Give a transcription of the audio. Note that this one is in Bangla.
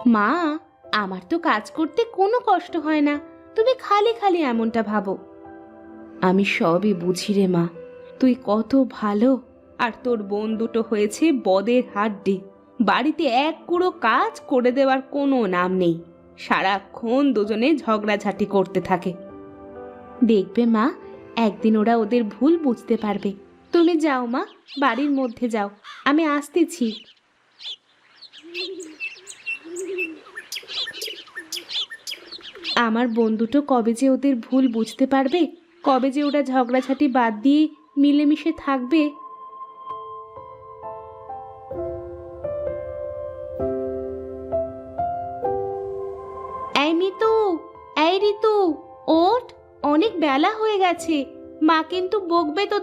মা, আমার তো কাজ করতে কোনো কষ্ট হয় না, তুমি খালি খালি এমনটা ভাবো। আমি সবই বুঝি রে মা, তুই কত ভালো। আর তোর বোন দুটো হয়েছে বদের হাড্ডি, বাড়িতে এক কুড়ো কাজ করে দেওয়ার কোনো নাম নেই, সারাক্ষণ দুজনে ঝগড়াঝাটি করতে থাকে। দেখবে মা, একদিন ওরা ওদের ভুল বুঝতে পারবে। তুমি যাও মা, বাড়ির মধ্যে যাও, আমি আসতেছি। আমার বোন দুটো কবে যে ওদের ভুল বুঝতে পারবে, কবে যে ওরা ঝগড়াঝাটি বাদ দিয়ে মিলেমিশে থাকবে। এই মিতু, এই ঋতু, ওঠ, অনেক বেলা হয়ে গেছে, মা কিন্তু বকবে তো।